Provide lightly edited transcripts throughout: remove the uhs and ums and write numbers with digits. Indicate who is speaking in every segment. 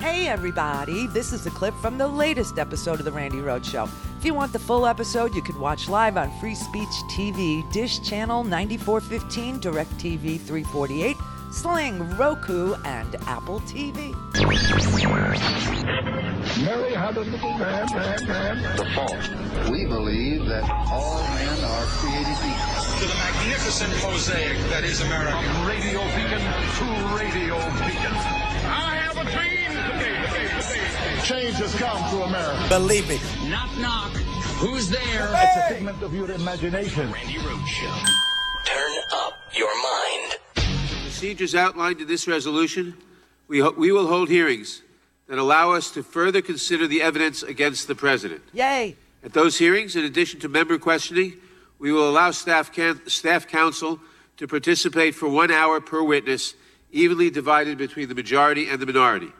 Speaker 1: Hey everybody, this is a clip from the latest episode of the Randi Rhodes Show. If you want the full episode, you can watch live on Free Speech TV, Dish Channel 9415, DirecTV 348, Sling, Roku, and Apple TV.
Speaker 2: Mary had a little man.
Speaker 3: The fault. We believe that all men are created equal.
Speaker 4: To the magnificent mosaic that is America.
Speaker 2: From radio beacon to radio beacon. I have a dream today. Change has come to America.
Speaker 5: Believe me.
Speaker 4: Knock, knock. Who's there?
Speaker 2: It's a figment of your imagination.
Speaker 4: Randi Rhodes Show.
Speaker 5: Turn up your mind.
Speaker 6: Procedures outlined in this resolution, we will hold hearings that allow us to further consider the evidence against the president.
Speaker 1: Yay!
Speaker 6: At those hearings, in addition to member questioning, we will allow staff counsel to participate for 1 hour per witness, evenly divided between the majority and the minority.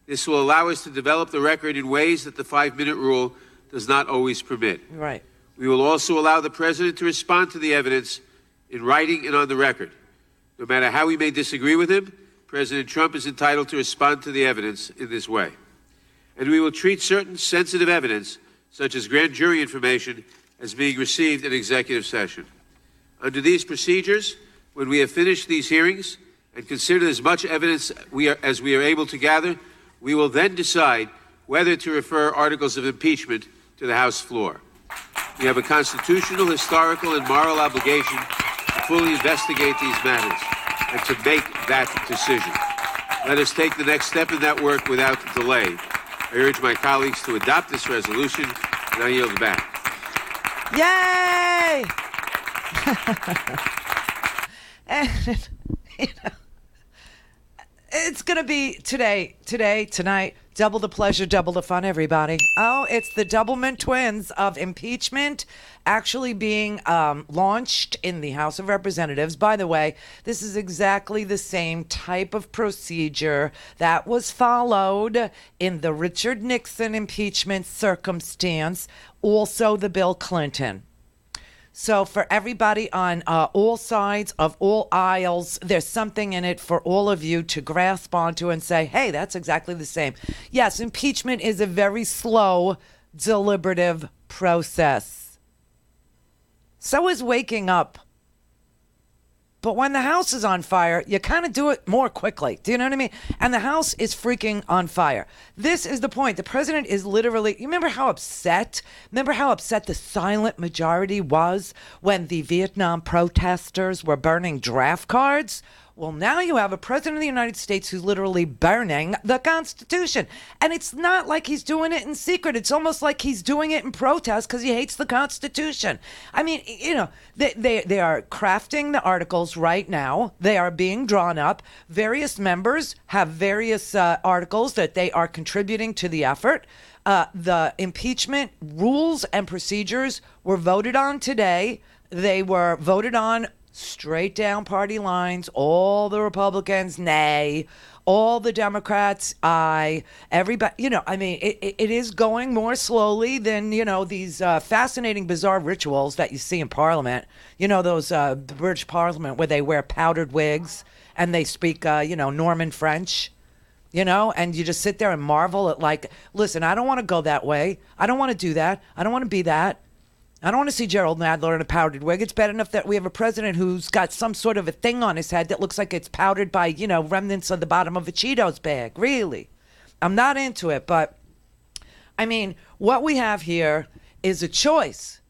Speaker 6: This will allow us to develop the record in ways that the 5-minute rule does not always permit.
Speaker 1: Right.
Speaker 6: We will also allow the president to respond to the evidence in writing and on the record. No matter how we may disagree with him, President Trump is entitled to respond to the evidence in this way. And we will treat certain sensitive evidence, such as grand jury information, as being received in executive session. Under these procedures, when we have finished these hearings and considered as much evidence as we are able to gather, we will then decide whether to refer articles of impeachment to the House floor. We have a constitutional, historical, and moral obligation to fully investigate these matters and to make that decision. Let us take the next step in that work without delay. I urge my colleagues to adopt this resolution, and I yield back.
Speaker 1: Yay! And, it's going to be today, tonight, double the pleasure, double the fun, everybody. Oh, it's the Doublemint Twins of impeachment actually being launched in the House of Representatives. By the way, this is exactly the same type of procedure that was followed in the Richard Nixon impeachment circumstance, also the Bill Clinton. So for everybody on all sides of all aisles, there's something in it for all of you to grasp onto and say, hey, that's exactly the same. Yes, impeachment is a very slow, deliberative process. So is waking up. But when the house is on fire, you kind of do it more quickly. Do you know what I mean? And the house is freaking on fire. This is the point. The president is literally, you remember how upset the silent majority was when the Vietnam protesters were burning draft cards? Well, now you have a president of the United States who's literally burning the Constitution. And it's not like he's doing it in secret. It's almost like he's doing it in protest because he hates the Constitution. I mean, you know, they are crafting the articles right now. They are being drawn up. Various members have various articles that they are contributing to the effort. The impeachment rules and procedures were voted on today. They were voted on straight down party lines. All the Republicans, nay. All the Democrats, aye. Everybody, you know, I mean, it is going more slowly than, you know, these fascinating, bizarre rituals that you see in Parliament. You know, those the British Parliament where they wear powdered wigs and they speak, you know, Norman French. You know, and you just sit there and marvel at, like, listen, I don't want to go that way. I don't want to do that. I don't want to be that. I don't want to see Gerald Nadler in a powdered wig. It's bad enough that we have a president who's got some sort of a thing on his head that looks like it's powdered by, you know, remnants of the bottom of a Cheetos bag. Really. I'm not into it, but, I mean, what we have here is a choice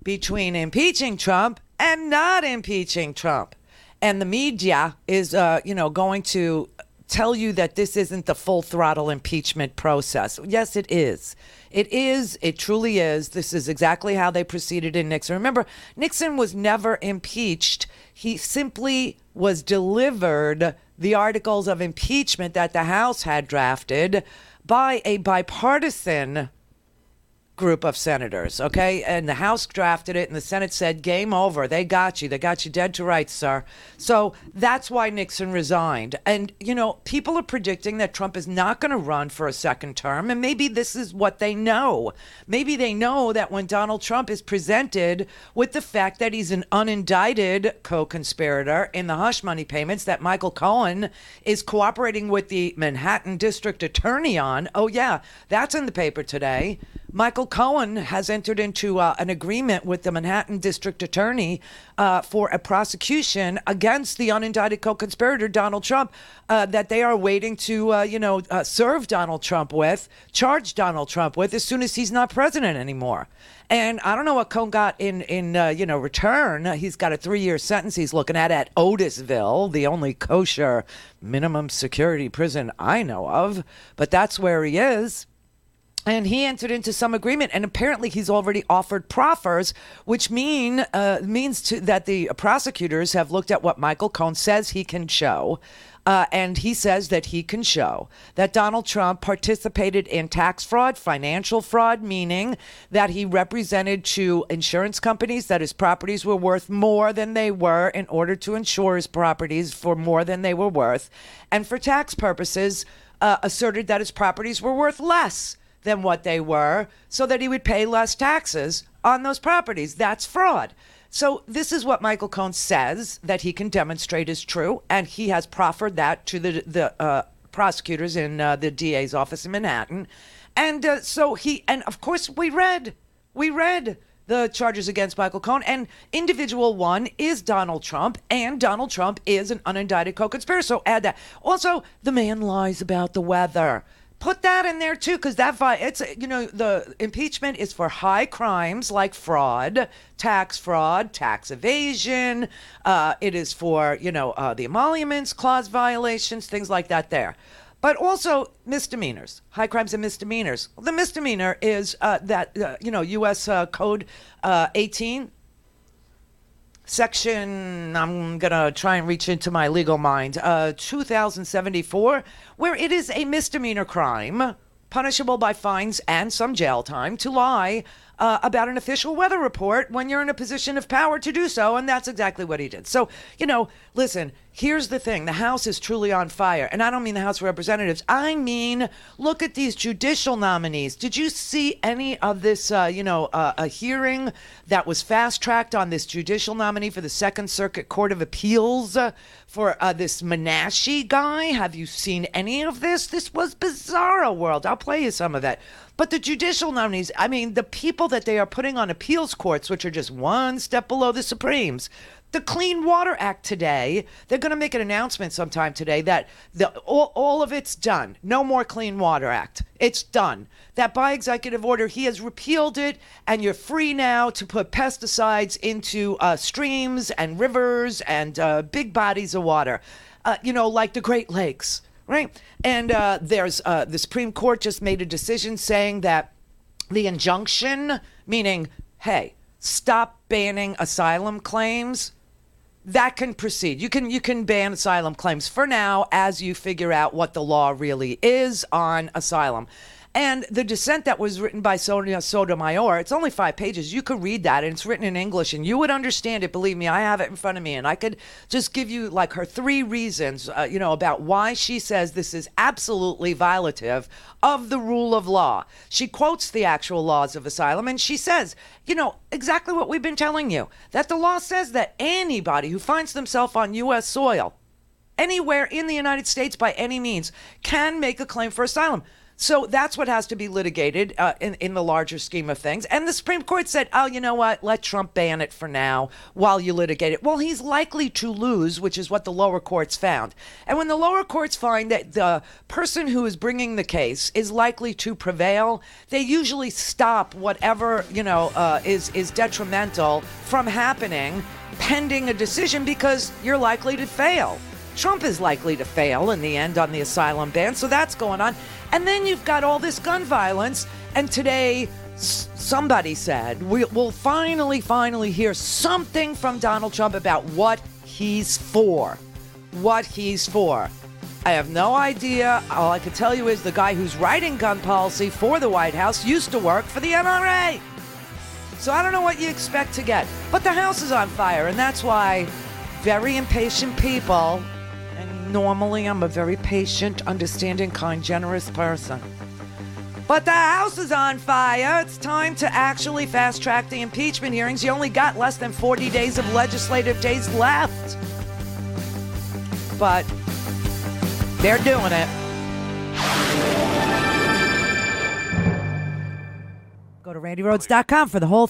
Speaker 1: between impeaching Trump and not impeaching Trump. And the media is, you know, going to tell you that this isn't the full throttle impeachment process. Yes, it is. It is. It truly is. This is exactly how they proceeded in Nixon. Remember, Nixon was never impeached. He simply was delivered the articles of impeachment that the House had drafted by a bipartisan group of senators, okay? And the House drafted it, and the Senate said, game over. They got you. They got you dead to rights, sir. So that's why Nixon resigned. And, you know, people are predicting that Trump is not going to run for a second term, and maybe this is what they know. Maybe they know that when Donald Trump is presented with the fact that he's an unindicted co-conspirator in the hush money payments that Michael Cohen is cooperating with the Manhattan District Attorney on, oh yeah, that's in the paper today. Michael Cohen has entered into an agreement with the Manhattan District Attorney for a prosecution against the unindicted co-conspirator, Donald Trump, that they are waiting to, serve Donald Trump with, charge Donald Trump with as soon as he's not president anymore. And I don't know what Cohen got in return. He's got a 3-year sentence he's looking at Otisville, the only kosher minimum security prison I know of. But that's where he is. And he entered into some agreement, and apparently he's already offered proffers, which means that the prosecutors have looked at what Michael Cohen says he can show. And he says that he can show that Donald Trump participated in tax fraud, financial fraud, meaning that he represented to insurance companies that his properties were worth more than they were in order to insure his properties for more than they were worth. And for tax purposes, asserted that his properties were worth less than what they were so that he would pay less taxes on those properties. That's fraud. So this is what Michael Cohen says that he can demonstrate is true, and he has proffered that to the prosecutors in the DA's office in Manhattan. And and of course we read the charges against Michael Cohen, and individual one is Donald Trump, and Donald Trump is an unindicted co-conspirator. So add that. Also, the man lies about the weather. Put that in there too, because the impeachment is for high crimes like fraud, tax evasion. It is for the emoluments clause violations, things like that. There, but also misdemeanors, high crimes and misdemeanors. The misdemeanor is U.S. Code 18. Section, I'm going to try and reach into my legal mind, 2074, where it is a misdemeanor crime, punishable by fines and some jail time, to lie about an official weather report when you're in a position of power to do so, and that's exactly what he did. So, listen, here's the thing. The House is truly on fire, and I don't mean the House of Representatives. I mean, look at these judicial nominees. Did you see any of this, a hearing that was fast-tracked on this judicial nominee for the Second Circuit Court of Appeals for this Menashe guy? Have you seen any of this? This was bizarro world. I'll play you some of that. But the judicial nominees, I mean, the people that they are putting on appeals courts, which are just one step below the Supremes, the Clean Water Act today, they're going to make an announcement sometime today that all of it's done. No more Clean Water Act. It's done. That by executive order, he has repealed it, and you're free now to put pesticides into streams and rivers and big bodies of water, like the Great Lakes. Right. And the Supreme Court just made a decision saying that the injunction, meaning, hey, stop banning asylum claims, that can proceed. You can ban asylum claims for now as you figure out what the law really is on asylum. And the dissent that was written by Sonia Sotomayor, it's only 5 pages. You could read that, and it's written in English, and you would understand it. Believe me, I have it in front of me, and I could just give you like her 3 reasons, about why she says this is absolutely violative of the rule of law. She quotes the actual laws of asylum, and she says, exactly what we've been telling you, that the law says that anybody who finds themselves on U.S. soil, anywhere in the United States by any means, can make a claim for asylum. So that's what has to be litigated in the larger scheme of things. And the Supreme Court said, oh, you know what? Let Trump ban it for now while you litigate it. Well, he's likely to lose, which is what the lower courts found. And when the lower courts find that the person who is bringing the case is likely to prevail, they usually stop whatever, is detrimental from happening pending a decision because you're likely to fail. Trump is likely to fail in the end on the asylum ban, so that's going on. And then you've got all this gun violence, and today somebody said we'll finally hear something from Donald Trump about what he's for. I have no idea. All I can tell you is the guy who's writing gun policy for the White House used to work for the NRA. So I don't know what you expect to get. But the house is on fire, and that's why very impatient people, and normally I'm a very patient, understanding, kind, generous person. But the house is on fire. It's time to actually fast-track the impeachment hearings. You only got less than 40 days of legislative days left. But they're doing it. Go to RandiRhodes.com for the whole